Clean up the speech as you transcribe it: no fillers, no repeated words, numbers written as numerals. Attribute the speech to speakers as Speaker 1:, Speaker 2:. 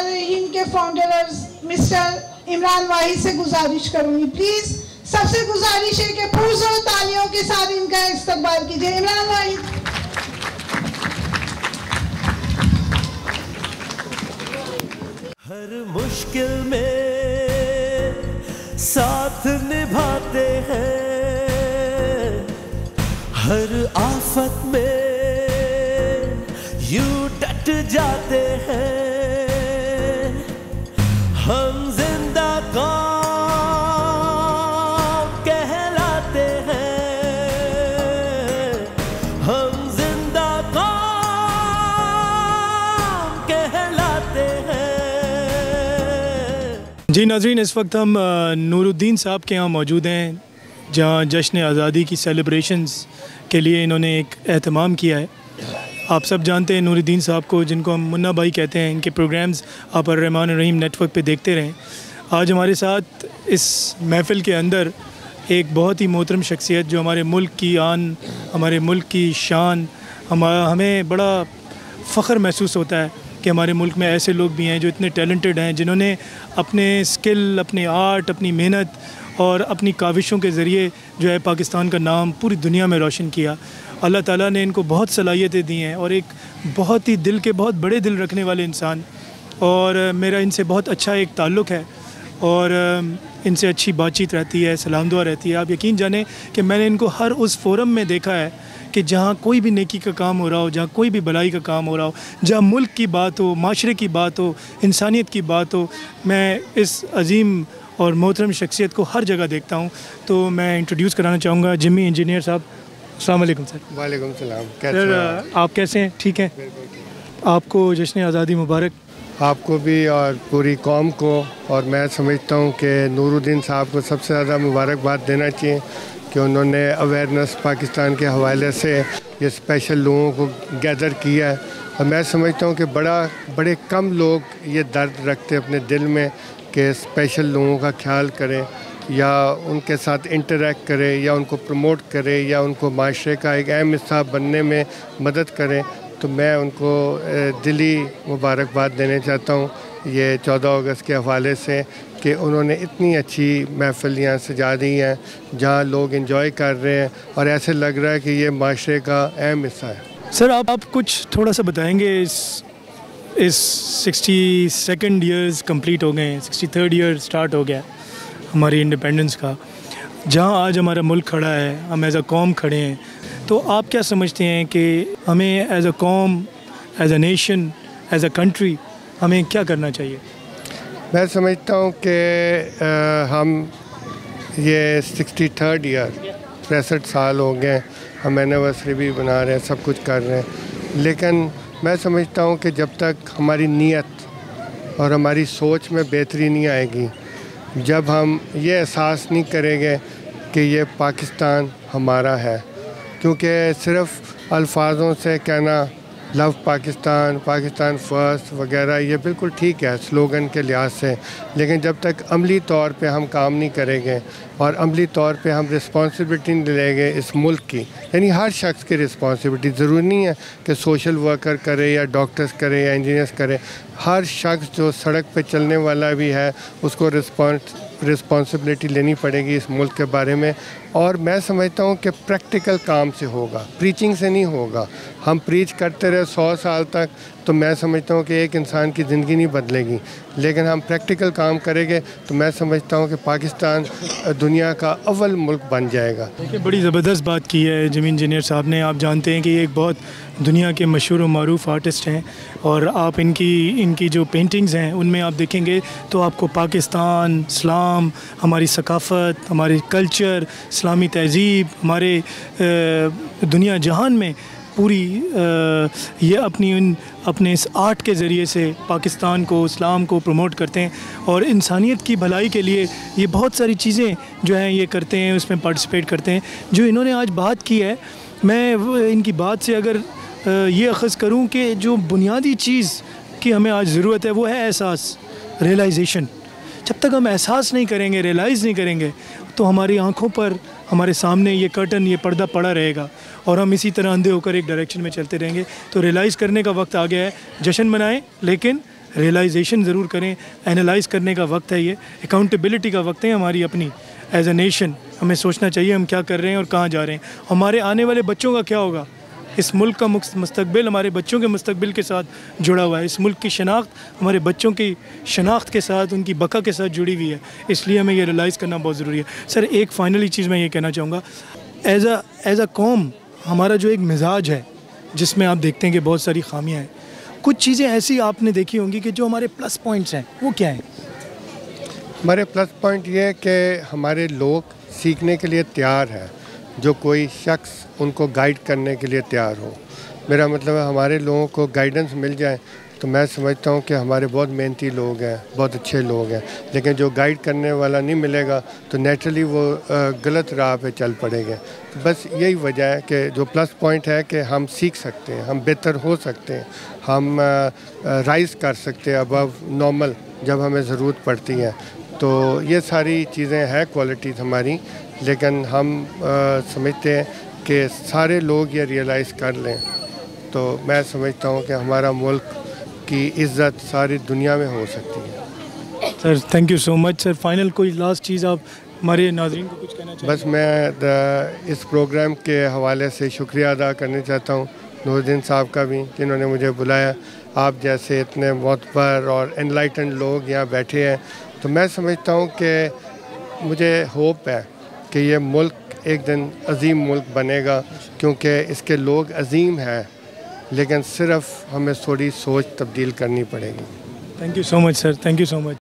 Speaker 1: रहीम के founder mister Imran वाहिद से गुजारिश करूंगी, प्लीज सबसे गुजारिश है कि पुरजोर तालियों के साथ इनका इस्तकबाल कीजिए। इमरान वाहिद।
Speaker 2: हर मुश्किल में साथ निभाते हैं, हर आफत में यूं डट जाते हैं, हम जिंदा कौम कहलाते हैं, हम जिंदा कौम कहलाते हैं।
Speaker 3: जी नाज़रीन, इस वक्त हम नूरुद्दीन साहब के यहाँ मौजूद हैं, जहाँ जश्न आज़ादी की सेलिब्रेशंस के लिए इन्होंने एक एहतमाम किया है। आप सब जानते हैं नूरुद्दीन साहब को, जिनको हम मुन्ना भाई कहते हैं। इनके प्रोग्राम्स आप अर्रहमान अर्रहीम नेटवर्क पे देखते रहें। आज हमारे साथ इस महफ़िल के अंदर एक बहुत ही मोहतरम शख्सियत, जो हमारे मुल्क की आन, हमारे मुल्क की शान, हमें बड़ा फ़ख्र महसूस होता है कि हमारे मुल्क में ऐसे लोग भी हैं जो इतने टैलेंटेड हैं, जिन्होंने अपने स्किल, अपने आर्ट, अपनी मेहनत और अपनी काविशों के ज़रिए जो है पाकिस्तान का नाम पूरी दुनिया में रोशन किया। अल्लाह ताला ने इनको बहुत सलाहियतें दी हैं और एक बहुत ही दिल के बहुत बड़े दिल रखने वाले इंसान, और मेरा इनसे बहुत अच्छा एक ताल्लुक़ है और इनसे अच्छी बातचीत रहती है, सलाम दुआ रहती है। आप यकीन जानें कि मैंने इनको हर उस फोरम में देखा है कि जहाँ कोई भी नेकी का काम हो रहा हो, जहाँ कोई भी भलाई का काम हो रहा हो, जहाँ मुल्क की बात हो, माशरे की बात हो, इंसानियत की बात हो, मैं इस अजीम और मोहतरम शख्सियत को हर जगह देखता हूँ। तो मैं इंट्रोड्यूस कराना चाहूँगा जिमी इंजीनियर साहब। अस्सलाम वालेकुम सर।
Speaker 4: वालेकुम सलाम।
Speaker 3: सर आप कैसे हैं? ठीक हैं? आपको जश्न आज़ादी मुबारक।
Speaker 4: आपको भी और पूरी कौम को। और मैं समझता हूँ कि नूरुद्दीन साहब को सबसे ज़्यादा मुबारकबाद देना चाहिए कि उन्होंने अवेयरनेस पाकिस्तान के हवाले से ये स्पेशल लोगों को गैदर किया है। और मैं समझता हूँ कि बड़े कम लोग ये दर्द रखते अपने दिल में कि स्पेशल लोगों का ख्याल करें या उनके साथ इंटरेक्ट करें या उनको प्रमोट करें या उनको माशरे का एक अहम हिस्सा बनने में मदद करें। तो मैं उनको दिली मुबारकबाद देना चाहता हूँ ये 14 अगस्त के हवाले से कि उन्होंने इतनी अच्छी महफ़िल यहाँ सजा दी हैं जहाँ लोग एंजॉय कर रहे हैं और ऐसे लग रहा है कि ये माशरे का अहम हिस्सा है।
Speaker 3: सर आप कुछ थोड़ा सा बताएंगे, इस 62nd ईयर्स कंप्लीट हो गए हैं, 63rd ईयर स्टार्ट हो गया हमारी इंडिपेंडेंस का, जहाँ आज हमारा मुल्क खड़ा है, हम एज़ अ कौम खड़े हैं। तो आप क्या समझते हैं कि हमें एज़ अ कौम, as a nation, as a country हमें क्या करना चाहिए?
Speaker 4: मैं समझता हूँ कि हम ये 63rd ईयर 63 साल हो गए, हम एनिवर्सरी भी बना रहे हैं, सब कुछ कर रहे हैं, लेकिन मैं समझता हूँ कि जब तक हमारी नीयत और हमारी सोच में बेहतरी नहीं आएगी, जब हम ये एहसास नहीं करेंगे कि ये पाकिस्तान हमारा है, क्योंकि सिर्फ़ अल्फाजों से कहना लव पाकिस्तान, पाकिस्तान फ़र्स्ट वगैरह ये बिल्कुल ठीक है स्लोगन के लिहाज से, लेकिन जब तक अमली तौर पे हम काम नहीं करेंगे और अमली तौर पे हम रिस्पॉन्सिबिलिटी नहीं लेंगे इस मुल्क की, यानी हर शख्स की रिस्पॉन्सिबिलिटी, ज़रूरी नहीं है कि सोशल वर्कर करे या डॉक्टर्स करे या इंजीनियर्स करे, हर शख्स जो सड़क पे चलने वाला भी है उसको रिस्पॉन्सिबिलिटी लेनी पड़ेगी इस मुल्क के बारे में। और मैं समझता हूँ कि प्रैक्टिकल काम से होगा, प्रीचिंग से नहीं होगा। हम प्रीच करते रहे 100 साल तक तो मैं समझता हूँ कि एक इंसान की ज़िंदगी नहीं बदलेगी, लेकिन हम प्रैक्टिकल काम करेंगे तो मैं समझता हूँ कि पाकिस्तान दुनिया का अव्वल मुल्क बन जाएगा।
Speaker 3: देखिए, बड़ी ज़बरदस्त बात की है जिमी इंजीनियर साहब ने। आप जानते हैं कि ये एक बहुत दुनिया के मशहूर व मारूफ आर्टिस्ट हैं और आप इनकी जो पेंटिंग्स हैं उनमें आप देखेंगे तो आपको पाकिस्तान, इस्लाम, हमारी सकाफ़त, हमारी कल्चर, इस्लामी तहज़ीब, हमारे दुनिया जहान में पूरी ये अपने इस आर्ट के ज़रिए से पाकिस्तान को, इस्लाम को प्रमोट करते हैं और इंसानियत की भलाई के लिए ये बहुत सारी चीज़ें जो हैं ये करते हैं, उसमें पार्टिसिपेट करते हैं। जो इन्होंने आज बात की है, मैं इनकी बात से अगर ये अख़ज़ करूँ कि जो बुनियादी चीज़ की हमें आज ज़रूरत है वो है एहसास, रियलाइजेशन। जब तक हम एहसास नहीं करेंगे, रियलाइज़ नहीं करेंगे, तो हमारी आँखों पर, हमारे सामने ये कर्टन, ये पर्दा पड़ा रहेगा और हम इसी तरह अंधे होकर एक डायरेक्शन में चलते रहेंगे। तो रियलाइज़ करने का वक्त आ गया है। जश्न मनाएं लेकिन रियलाइजेशन ज़रूर करें, एनालाइज़ करने का वक्त है, ये अकाउंटेबिलिटी का वक्त है हमारी अपनी एज अ नेशन। हमें सोचना चाहिए हम क्या कर रहे हैं और कहाँ जा रहे हैं, हमारे आने वाले बच्चों का क्या होगा। इस मुल्क का मुस्तकबिल हमारे बच्चों के मुस्तकबिल के साथ जुड़ा हुआ है। इस मुल्क की शनाख्त हमारे बच्चों की शनाख्त के साथ, उनकी बका के साथ जुड़ी हुई है। इसलिए हमें ये रियलाइज़ करना बहुत ज़रूरी है। सर, एक फ़ाइनली चीज़ मैं ये कहना चाहूँगा, एज अ कौम हमारा जो एक मिजाज है जिसमें आप देखते हैं कि बहुत सारी खामियां हैं, कुछ चीज़ें ऐसी आपने देखी होंगी कि जो हमारे प्लस पॉइंट्स हैं, वो क्या हैं?
Speaker 4: हमारे प्लस पॉइंट ये है कि हमारे लोग सीखने के लिए तैयार है, जो कोई शख्स उनको गाइड करने के लिए तैयार हो। मेरा मतलब है हमारे लोगों को गाइडेंस मिल जाए तो मैं समझता हूँ कि हमारे बहुत मेहनती लोग हैं, बहुत अच्छे लोग हैं, लेकिन जो गाइड करने वाला नहीं मिलेगा तो नेचुरली वो गलत राह पे चल पड़ेंगे। तो बस यही वजह है कि जो प्लस पॉइंट है कि हम सीख सकते हैं, हम बेहतर हो सकते हैं, हम राइज़ कर सकते हैं अबव नॉर्मल जब हमें ज़रूरत पड़ती है। तो ये सारी चीज़ें हैं क्वालिटीज़ हमारी, लेकिन हम समझते हैं कि सारे लोग ये रियलाइज़ कर लें तो मैं समझता हूँ कि हमारा मुल्क की इज़्ज़त सारी दुनिया में हो सकती है।
Speaker 3: Sir thank you so much. Sir final कोई लास्ट चीज़ आप हमारे नाज़रीन को कुछ कहना चाहिए?
Speaker 4: बस मैं इस प्रोग्राम के हवाले से शुक्रिया अदा करना चाहता हूँ नूरुद्दीन साहब का भी, जिन्होंने मुझे बुलाया। आप जैसे इतने मोतबर और एनलाइटेंड लोग यहाँ बैठे हैं, तो मैं समझता हूँ कि मुझे होप है कि ये मुल्क एक दिन अजीम मुल्क बनेगा, क्योंकि इसके लोग अजीम हैं, लेकिन सिर्फ हमें थोड़ी सोच तब्दील करनी पड़ेगी।
Speaker 3: Thank you so much sir, thank you so much.